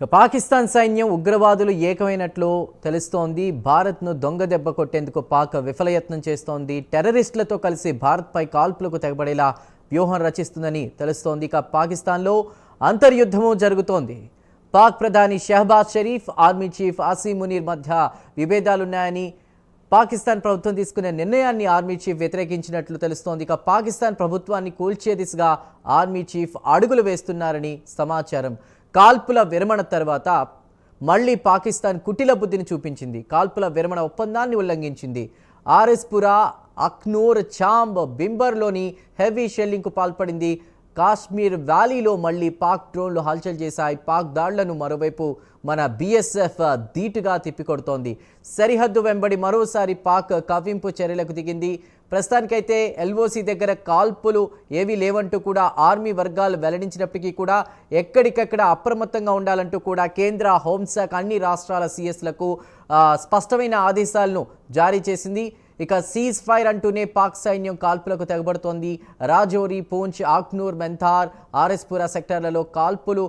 పాకిస్తాన్ సైన్యం ఉగ్రవాదులు ఏకమైనట్లు తెలుస్తోంది. భారత్ను దొంగ దెబ్బ కొట్టేందుకు పాక్ విఫలయత్నం చేస్తోంది. టెర్రరిస్టులతో కలిసి భారత్పై కాల్పులకు తెగబడేలా వ్యూహం రచిస్తుందని తెలుస్తోంది. పాకిస్తాన్లో అంతర్యుద్ధము జరుగుతోంది. పాక్ ప్రధాని షహబాజ్ షరీఫ్, ఆర్మీ చీఫ్ అసీం మునీర్ మధ్య విభేదాలున్నాయని పాకిస్తాన్ ప్రభుత్వం తీసుకునే నిర్ణయాన్ని ఆర్మీ చీఫ్ వ్యతిరేకించినట్లు తెలుస్తోంది. పాకిస్తాన్ ప్రభుత్వాన్ని కూల్చే దిశగా ఆర్మీ చీఫ్ అడుగులు వేస్తున్నారని సమాచారం. కాల్పుల విరమణ తర్వాత మళ్లీ పాకిస్తాన్ కుటిల బుద్ధిని చూపించింది. కాల్పుల విరమణ ఒప్పందాన్ని ఉల్లంఘించింది. ఆర్ఎస్పురా, అఖ్నూర్, చాంబ్, బింబర్లోని హెవీ షెల్లింగ్కు పాల్పడింది. కాశ్మీర్ వ్యాలీలో మళ్లీ పాక్ డ్రోన్లు హల్చల్ చేశాయి. పాక్ దాడులను మరోవైపు మన బీఎస్ఎఫ్ ధీటుగా తిప్పికొడుతోంది. సరిహద్దు వెంబడి మరోసారి పాక్ కవ్వింపు చర్యలకు దిగింది. ప్రస్తుతానికైతే ఎల్ఓసి దగ్గర కాల్పులు ఏవీ లేవంటూ కూడా ఆర్మీ వర్గాలు వెల్లడించినప్పటికీ కూడా ఎక్కడికక్కడ అప్రమత్తంగా ఉండాలంటూ కూడా కేంద్ర హోంశాఖ అన్ని రాష్ట్రాల సిఎస్లకు స్పష్టమైన ఆదేశాలను జారీ చేసింది. ఇక సీజ్ ఫైర్ అంటూనే పాక్ సైన్యం కాల్పులకు తెగబడుతోంది. రాజౌరి, పూంచ్, ఆఖ్నూర్, మెంథార్, ఆర్ఎస్పురా సెక్టార్లలో కాల్పులు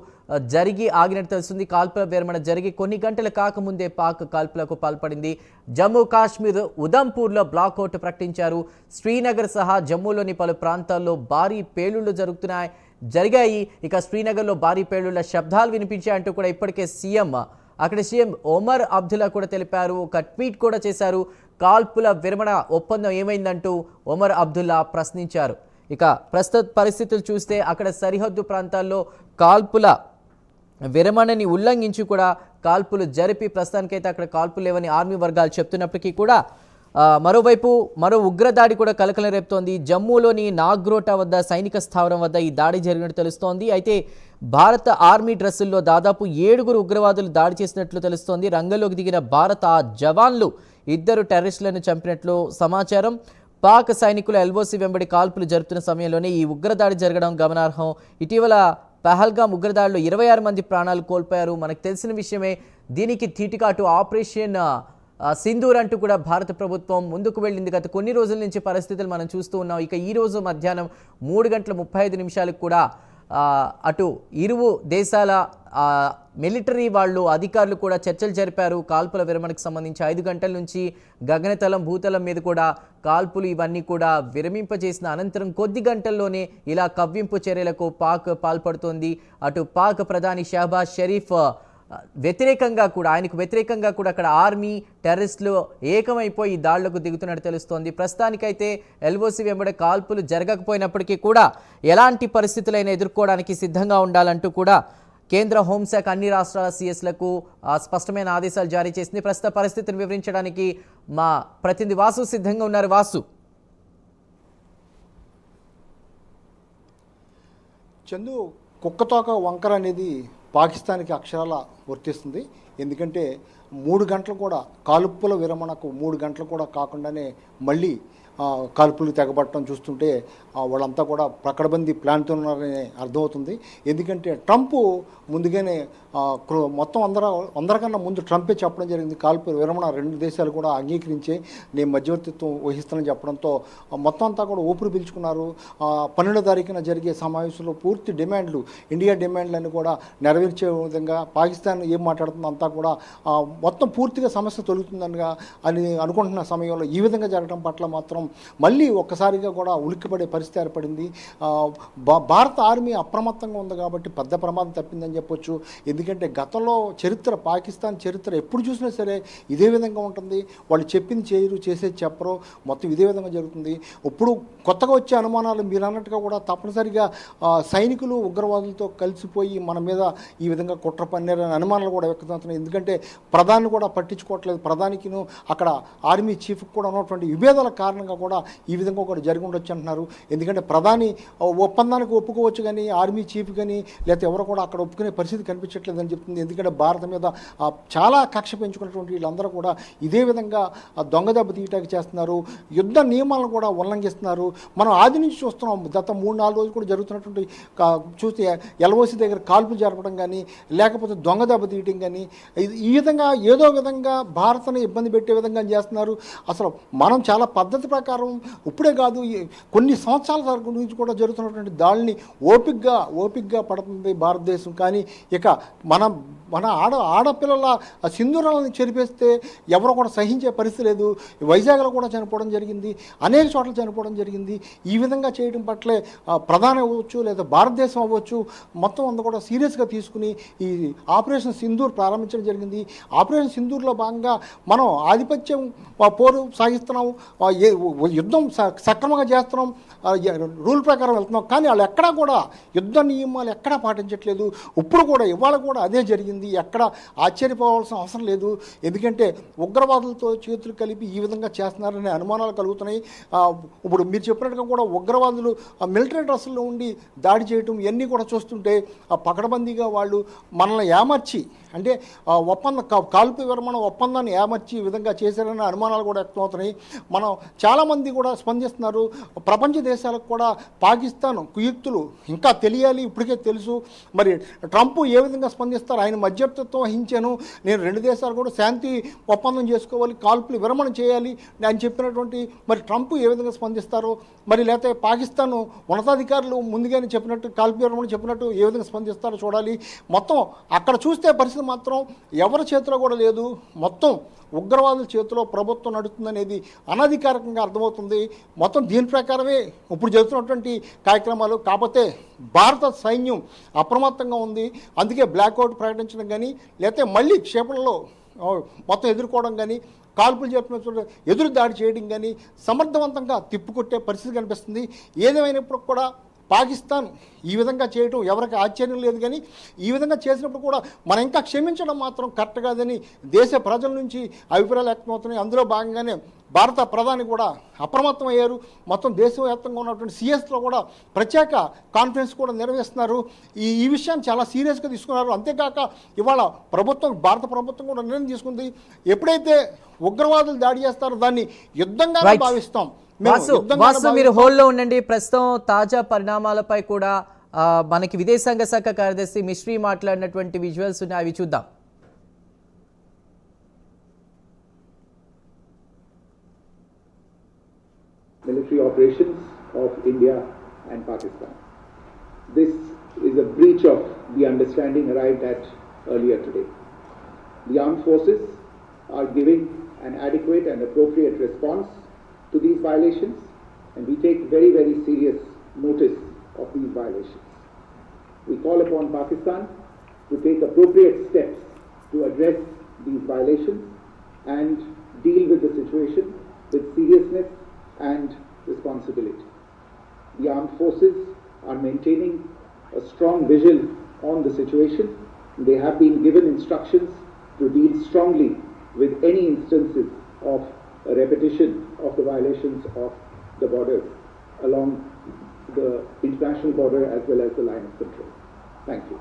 జరిగి ఆగినట్టు తెలుస్తుంది. కాల్పుల విరమణ జరిగి కొన్ని గంటలు కాకముందే పాక్ కాల్పులకు పాల్పడింది. జమ్మూ కాశ్మీర్ ఉదంపూర్లో బ్లాక్అవుట్ ప్రకటించారు. శ్రీనగర్ సహా జమ్మూలోని పలు ప్రాంతాల్లో భారీ పేలుళ్లు జరిగాయి. ఇక శ్రీనగర్లో భారీ పేలుళ్ల శబ్దాలు వినిపించాయంటూ కూడా ఇప్పటికే అక్కడ సీఎం ఒమర్ అబ్దుల్లా కూడా తెలిపారు. ఒక ట్వీట్ కూడా చేశారు. కాల్పుల విరమణ ఒప్పందం ఏమైందంటూ ఒమర్ అబ్దుల్లా ప్రశ్నించారు. ఇక ప్రస్తుత పరిస్థితులు చూస్తే అక్కడ సరిహద్దు ప్రాంతాల్లో కాల్పుల విరమణని ఉల్లంఘించి కూడా కాల్పులు జరిపి ప్రస్తుతానికైతే అక్కడ కాల్పులు లేవని ఆర్మీ వర్గాలు చెప్తున్నప్పటికీ కూడా మరోవైపు మరో ఉగ్రదాడి కూడా కలకలం రేపుతోంది. జమ్మూలోని నాగ్రోటా వద్ద సైనిక స్థావరం వద్ద ఈ దాడి జరిగినట్టు తెలుస్తోంది. అయితే భారత ఆర్మీ డ్రెస్సుల్లో దాదాపు 7 ఉగ్రవాదులు దాడి చేసినట్లు తెలుస్తోంది. రంగంలోకి దిగిన భారత జవాన్లు 2 టెర్రరిస్టులను చంపినట్లు సమాచారం. పాక్ సైనికులు ఎల్ఓసి వెంబడి కాల్పులు జరుపుతున్న సమయంలోనే ఈ ఉగ్రదాడి జరగడం గమనార్హం. ఇటీవల పహల్గామ్ ఉగ్రదాడిలో 26 మంది ప్రాణాలు కోల్పోయారు. మనకు తెలిసిన విషయమే. దీనికి ధీటుగా అటు ఆపరేషన్ సింధూర్ అంటూ కూడా భారత ప్రభుత్వం ముందుకు వెళ్ళింది. గత కొన్ని రోజుల నుంచి పరిస్థితులు మనం చూస్తూ ఉన్నాం. ఇక ఈ రోజు మధ్యాహ్నం 3:35 కూడా అటు ఇరు దేశాల మిలిటరీ వాళ్ళు అధికారులు కూడా చర్చలు జరిపారు. కాల్పుల విరమణకు సంబంధించి 5 గంటల నుంచి గగనతలం భూతలం మీద కూడా కాల్పులు ఇవన్నీ కూడా విరమింపజేసిన అనంతరం కొద్ది గంటల్లోనే ఇలా కవ్వింపు చర్యలకు పాక్ పాల్పడుతోంది. అటు పాక్ ప్రధాని షహబాజ్ షరీఫ్ ఆయనకు వ్యతిరేకంగా కూడా అక్కడ ఆర్మీ టెర్రరిస్టులు ఏకమైపోయి ఈ దాడులకు దిగుతున్నట్టు తెలుస్తోంది. ప్రస్తుతానికైతే ఎల్ఓసి వెంబడి కాల్పులు జరగకపోయినప్పటికీ కూడా ఎలాంటి పరిస్థితులైనా ఎదుర్కోవడానికి సిద్ధంగా ఉండాలంటూ కూడా కేంద్ర హోంశాఖ అన్ని రాష్ట్రాల సిఎస్లకు స్పష్టమైన ఆదేశాలు జారీ చేసింది. ప్రస్తుత పరిస్థితిని వివరించడానికి మా ప్రతినిధి వాసు సిద్ధంగా ఉన్నారు. వాసు, చందు, కుక్కతోక వంకర అనేది పాకిస్తాన్కి అక్షరాల వర్తిస్తుంది. ఎందుకంటే 3 గంటలు కూడా కాల్పుల విరమణకు 3 గంటలు కూడా కాకుండానే మళ్ళీ కాల్పులు తెగబట్టడం చూస్తుంటే వాళ్ళంతా కూడా ప్రకటబందీ ప్లాన్తో ఉన్నారని అర్థమవుతుంది. ఎందుకంటే ట్రంప్ ముందుగానే మొత్తం అందరికన్నా ముందు ట్రంపే చెప్పడం జరిగింది. కాల్పుల విరమణ 2 దేశాలు కూడా అంగీకరించి నేను మధ్యవర్తిత్వం వహిస్తానని చెప్పడంతో మొత్తం అంతా కూడా ఊపిరి పీల్చుకున్నారు. 12వ తారీఖున జరిగే సమావేశంలో పూర్తి డిమాండ్లు, ఇండియా డిమాండ్లన్నీ కూడా నెరవేర్చే విధంగా పాకిస్తాన్ ఏం మాట్లాడుతుందో అంతా కూడా మొత్తం పూర్తిగా సమస్య తొలుగుతుందనిగా అనుకుంటున్న సమయంలో ఈ విధంగా జరగడం పట్ల మాత్రం మళ్ళీ ఒక్కసారిగా కూడా ఉలిక్కిపడే పరిస్థితి ఏర్పడింది. భారత ఆర్మీ అప్రమత్తంగా ఉంది కాబట్టి పెద్ద ప్రమాదం తప్పిందని చెప్పొచ్చు. ఎందుకంటే గతంలో పాకిస్తాన్ చరిత్ర ఎప్పుడు చూసినా సరే ఇదే విధంగా ఉంటుంది. వాళ్ళు చెప్పింది చేయరు, చేసేది చెప్పరు, మొత్తం ఇదే విధంగా జరుగుతుంది. ఇప్పుడు కొత్తగా వచ్చే అనుమానాలు మీరు అన్నట్టుగా కూడా తప్పనిసరిగా సైనికులు ఉగ్రవాదులతో కలిసిపోయి మన మీద ఈ విధంగా కుట్ర పన్నారనే అనుమానాలు కూడా వ్యక్తమవుతున్నాయి. ఎందుకంటే ప్రధాని కూడా పట్టించుకోవట్లేదు. ప్రధానికిను అక్కడ ఆర్మీ చీఫ్కి కూడా ఉన్నటువంటి విభేదాల కారణంగా కూడా ఈ విధంగా కూడా జరిగి ఉండొచ్చు అంటున్నారు. ఎందుకంటే ప్రధాని ఒప్పందానికి ఒప్పుకోవచ్చు కానీ ఆర్మీ చీఫ్ కానీ లేకపోతే ఎవరు కూడా అక్కడ ఒప్పుకునే పరిస్థితి కనిపించట్లేదని చెప్తుంది. ఎందుకంటే భారత మీద చాలా కక్ష పెంచుకున్నటువంటి వీళ్ళందరూ కూడా ఇదే విధంగా దొంగ దెబ్బ తీయటానికి చేస్తున్నారు. యుద్ధ నియమాలను కూడా ఉల్లంఘిస్తున్నారు. మనం ఆది నుంచి చూస్తున్నాం. గత 3-4 రోజులు కూడా జరుగుతున్నటువంటి చూస్తే ఎల్ఓసి దగ్గర కాల్పులు జరపడం కానీ లేకపోతే దొంగ దెబ్బ తీయటం కానీ ఈ విధంగా ఏదో విధంగా భారత్ని ఇబ్బంది పెట్టే విధంగా చేస్తున్నారు. అసలు మనం చాలా పద్ధతి ప్రకారం ప్రకారం ఇప్పుడే కాదు, కొన్ని సంవత్సరాల తరపు నుంచి కూడా జరుగుతున్నటువంటి దాడిని ఓపిగ్గా పడుతుంది భారతదేశం. కానీ ఇక మన ఆడపిల్లల సింధూరాలను చెరిపేస్తే ఎవరో కూడా సహించే పరిస్థితి లేదు. వైజాగ్లో కూడా చనిపోవడం జరిగింది, అనేక చోట్ల చనిపోవడం జరిగింది. ఈ విధంగా చేయడం పట్లే ప్రధాని అవ్వచ్చు లేదా భారతదేశం అవ్వచ్చు మొత్తం అంతా కూడా సీరియస్గా తీసుకుని ఈ ఆపరేషన్ సింధూర్ ప్రారంభించడం జరిగింది. ఆపరేషన్ సింధూర్లో భాగంగా మనం ఆధిపత్యం పోరు సాగిస్తున్నాం, యుద్ధం సక్రమంగా చేస్తున్నాం, రూల్ ప్రకారం వెళ్తున్నాం. కానీ వాళ్ళు ఎక్కడా కూడా యుద్ధ నియమాలు ఎక్కడా పాటించట్లేదు. ఇప్పుడు కూడా ఇవాళ కూడా అదే జరిగింది. ఎక్కడ ఆశ్చర్యపోవాల్సిన అవసరం లేదు. ఎందుకంటే ఉగ్రవాదులతో చేతులు కలిపి ఈ విధంగా చేస్తున్నారనే అనుమానాలు కలుగుతున్నాయి. ఇప్పుడు మీరు చెప్పినట్టుగా కూడా ఉగ్రవాదులు మిలిటరీ డ్రెస్సుల్లో ఉండి దాడి చేయటం ఇవన్నీ కూడా చూస్తుంటే పకడ్బందీగా వాళ్ళు మనల్ని ఏమర్చి అంటే కాల్పు విరమణ ఒప్పందాన్ని ఏమర్చి ఈ విధంగా చేశారనే అనుమానాలు కూడా వ్యక్తమవుతున్నాయి. మనం చాలామంది కూడా స్పందిస్తున్నారు. ప్రపంచ దేశాలకు కూడా పాకిస్తాన్ కుయుక్తులు ఇంకా తెలియాలి, ఇప్పటికే తెలుసు. మరి ట్రంప్ ఏ విధంగా స్పందిస్తారు? ఆయన మధ్యవర్తిత్వం వహించాను, నేను 2 దేశాలు కూడా శాంతి ఒప్పందం చేసుకోవాలి, కాల్పులు విరమణ చేయాలి అని చెప్పినటువంటి మరి ట్రంప్ ఏ విధంగా స్పందిస్తారు? మరి లేకపోతే పాకిస్తాన్ ఉన్నతాధికారులు ముందుగానే చెప్పినట్టు కాల్పు విరమణ చెప్పినట్టు ఏ విధంగా స్పందిస్తారో చూడాలి. మొత్తం అక్కడ చూస్తే పరిస్థితి మాత్రం ఎవరి చేతిలో కూడా లేదు. మొత్తం ఉగ్రవాదుల చేతిలో ప్రభుత్వం నడుస్తుందనేది అనధికారికంగా అర్థమవుతుంది. మొత్తం దీని ప్రకారమే ఇప్పుడు జరుగుతున్నటువంటి కార్యక్రమాలు. కాకపోతే భారత సైన్యం అప్రమత్తంగా ఉంది. అందుకే బ్లాక్అవుట్ ప్రకటించడం కానీ లేకపోతే మళ్ళీ క్షేపణలో మొత్తం ఎదుర్కోవడం కానీ కాల్పులు చెప్పిన ఎదురు దాడి చేయడం కానీ సమర్థవంతంగా తిప్పుకొట్టే పరిస్థితి కనిపిస్తుంది. ఏదేమైనప్పుడు కూడా పాకిస్తాన్ ఈ విధంగా చేయటం ఎవరికి ఆశ్చర్యం లేదు. కానీ ఈ విధంగా చేసినప్పుడు కూడా మనం ఇంకా క్షమించడం మాత్రం కరెక్ట్ కాదని దేశ ప్రజల నుంచి అభిప్రాయాలు వ్యక్తమవుతున్నాయి. అందులో భాగంగానే భారత ప్రధాని కూడా అప్రమత్తం అయ్యారు. మొత్తం దేశవ్యాప్తంగా ఉన్నటువంటి సిఎస్లో కూడా ప్రత్యేక కాన్ఫరెన్స్ కూడా నిర్వహిస్తున్నారు. ఈ విషయాన్ని చాలా సీరియస్గా తీసుకున్నారు. అంతేకాక ఇవాళ భారత ప్రభుత్వం కూడా నిర్ణయం తీసుకుంది, ఎప్పుడైతే ఉగ్రవాదులు దాడి చేస్తారో దాన్ని యుద్ధంగానే భావిస్తాం. వాసు మీరు హోల్డ్లో ఉండండి. ప్రస్తుతం తాజా పరిణామాలపై కూడా మనకి విదేశాంగ శాఖ కార్యదర్శి మిశ్రీ మాట్లాడినటువంటి విజువల్స్ ఉన్నాయి, అవి చూద్దాం. Military operations of India and Pakistan. This is a breach of the understanding arrived at earlier today. The armed forces are giving an adequate and appropriate response to these violations, and we take very, very serious notice of these violations. We call upon Pakistan to take appropriate steps to address these violations and deal with the situation with seriousness and responsibility. The armed forces are maintaining a strong vigil on the situation. They have been given instructions to deal strongly with any instances of a repetition of the violations of the borders along the international border as well as the line of control. Thank you.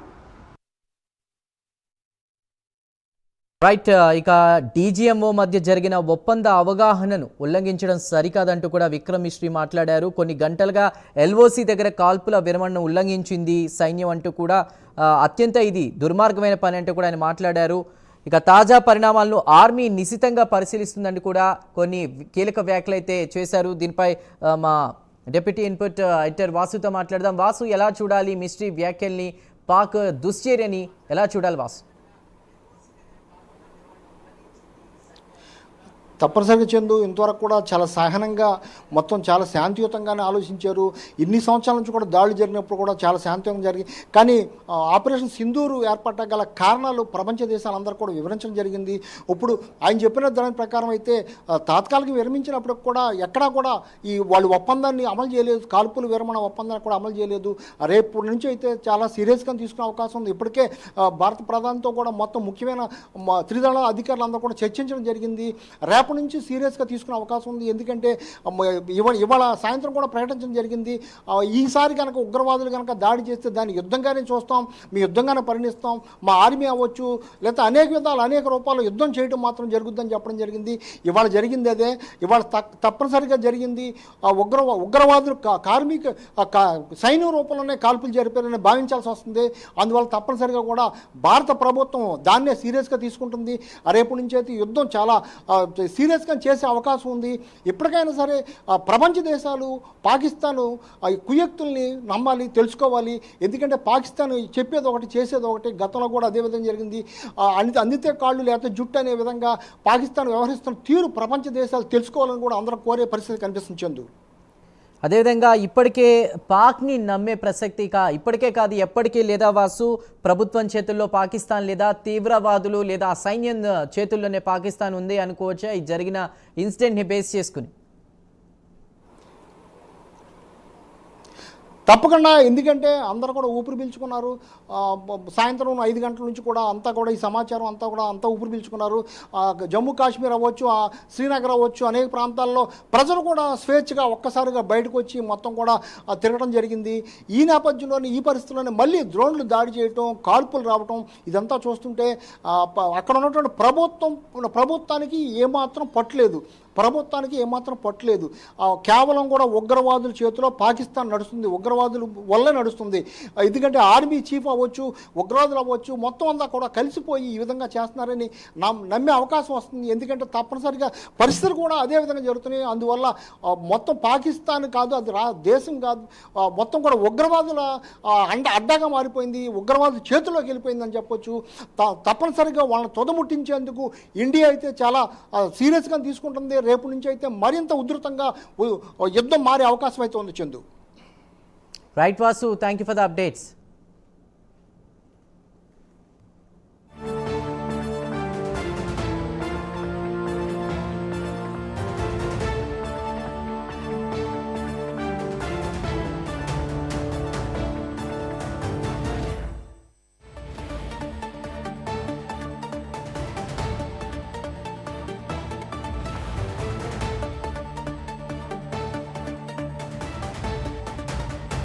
Right, ఇక DGMO మధ్య జరిగిన ఒప్పంద అవగాహనను ఉల్లంఘించడం సరికాదంటూ కూడా విక్రమ్ మిశ్రీ మాట్లాడారు. కొన్ని గంటలుగా LOC దగ్గర కాల్పుల విరమణను ఉల్లంఘించింది సైన్యం అంటూ కూడా అత్యంత ఇది దుర్మార్గమైన పని అంటూ కూడా ఆయన మాట్లాడారు. ఇక తాజా పరిణామాలను ఆర్మీ నిశితంగా పరిశీలిస్తుందని కూడా కొన్ని కీలక వ్యాఖ్యలు అయితే చేశారు. దీనిపై మా డిప్యూటీ ఇన్పుట్ ఎడిటర్ వాసుతో మాట్లాడదాం. వాసు, ఎలా చూడాలి మిస్ట్రీ వ్యాఖ్యల్ని, పాక్ దుశ్చర్యని ఎలా చూడాలి వాసు? తప్పనిసరిగా చందు, ఇంతవరకు కూడా చాలా సహనంగా మొత్తం చాలా శాంతియుతంగానే ఆలోచించారు. ఇన్ని సంవత్సరాల నుంచి కూడా దాడులు జరిగినప్పుడు కూడా చాలా శాంతియుతంగా జరిగింది. కానీ ఆపరేషన్ సింధూరు ఏర్పడటం గల కారణాలు ప్రపంచ దేశాలందరూ కూడా వివరించడం జరిగింది. ఇప్పుడు ఆయన చెప్పిన దాని ప్రకారం అయితే తాత్కాలిక విరమించినప్పుడు కూడా ఎక్కడా కూడా వాళ్ళు ఒప్పందాన్ని అమలు చేయలేదు, కాల్పుల విరమణ ఒప్పందాన్ని కూడా అమలు చేయలేదు. రేపు నుంచి అయితే చాలా సీరియస్గా తీసుకునే అవకాశం ఉంది. ఇప్పటికే భారత ప్రధానితో కూడా మొత్తం ముఖ్యమైన త్రిదళ అధికారులందరూ కూడా చర్చించడం జరిగింది. రేపటి నుంచి సీరియస్గా తీసుకునే అవకాశం ఉంది. ఎందుకంటే ఇవాళ సాయంత్రం కూడా ప్రకటించడం జరిగింది, ఈసారి కనుక ఉగ్రవాదులు కనుక దాడి చేస్తే దాన్ని యుద్ధంగానే చూస్తాం, మీ యుద్ధంగానే పరిణిస్తాం, మా ఆర్మీ అవ్వచ్చు, లేకపోతే అనేక విధాలు అనేక రూపాల్లో యుద్ధం చేయడం మాత్రం జరుగుద్దని చెప్పడం జరిగింది. ఇవాళ జరిగింది అదే. ఇవాళ తప్పనిసరిగా జరిగింది ఉగ్రవాదులు కార్మిక సైన్యం రూపంలోనే కాల్పులు జరిపారని భావించాల్సి వస్తుంది. అందువల్ల తప్పనిసరిగా కూడా భారత ప్రభుత్వం దాన్నే సీరియస్గా తీసుకుంటుంది. రేపు నుంచి అయితే యుద్ధం చాలా సీరియస్గా చేసే అవకాశం ఉంది. ఎప్పటికైనా సరే ప్రపంచ దేశాలు పాకిస్తాను ఈ కుయుక్తుల్ని నమ్మాలి, తెలుసుకోవాలి. ఎందుకంటే పాకిస్తాన్ చెప్పేది ఒకటి, చేసేది ఒకటి. గతంలో కూడా అదే విధంగా జరిగింది. అందితే కాళ్ళు లేకపోతే జుట్టు అనే విధంగా పాకిస్తాన్ వ్యవహరిస్తున్న తీరు ప్రపంచ దేశాలు తెలుసుకోవాలని కూడా అందరూ కోరే పరిస్థితి కనిపిస్తుంది చందు. అదేవిధంగా ఇప్పటికే పాక్ని నమ్మే ప్రసక్తి ఇప్పటికే కాదు ఎప్పటికీ లేదా వాసు ప్రభుత్వం చేతుల్లో పాకిస్తాన్ లేదా తీవ్రవాదులు లేదా సైన్యం చేతుల్లోనే పాకిస్తాన్ ఉంది అనుకోవచ్చా ఈ జరిగిన ఇన్సిడెంట్ని బేస్ చేసుకుని? తప్పకుండా. ఎందుకంటే అందరూ కూడా ఊపిరి పీల్చుకున్నారు. సాయంత్రం 5 గంటల నుంచి కూడా అంతా కూడా ఈ సమాచారం అంతా ఊపిరి పీల్చుకున్నారు. జమ్మూ కాశ్మీర్ అవ్వచ్చు, శ్రీనగర్ అవ్వచ్చు, అనేక ప్రాంతాల్లో ప్రజలు కూడా స్వేచ్ఛగా ఒక్కసారిగా బయటకు వచ్చి మొత్తం కూడా తిరగడం జరిగింది. ఈ నేపథ్యంలోనే ఈ పరిస్థితుల్లోనే మళ్ళీ డ్రోన్లు దాడి చేయటం, కాల్పులు రావటం ఇదంతా చూస్తుంటే అక్కడ ఉన్నటువంటి ప్రభుత్వానికి ఏమాత్రం పట్టలేదు. కేవలం కూడా ఉగ్రవాదుల చేతిలో పాకిస్తాన్ నడుస్తుంది, ఉగ్రవాదుల వల్లే నడుస్తుంది. ఎందుకంటే ఆర్మీ చీఫ్ అవ్వచ్చు, ఉగ్రవాదులు అవ్వచ్చు, మొత్తం అంతా కూడా కలిసిపోయి ఈ విధంగా చేస్తున్నారని నమ్మే అవకాశం వస్తుంది. ఎందుకంటే తప్పనిసరిగా పరిస్థితులు కూడా అదే విధంగా జరుగుతున్నాయి. అందువల్ల మొత్తం పాకిస్తాన్ కాదు, అది దేశం కాదు, మొత్తం కూడా ఉగ్రవాదుల అడ్డాగా మారిపోయింది, ఉగ్రవాదుల చేతిలోకి వెళ్ళిపోయిందని చెప్పొచ్చు. తప్పనిసరిగా వాళ్ళని తొదముట్టించేందుకు ఇండియా అయితే చాలా సీరియస్గా తీసుకుంటుంది. రేపు నుంచి అయితే మరింత ఉధృతంగా యుద్ధం మారే అవకాశం అయితే ఉంది Chandu. Right Vasu, thank you for the updates.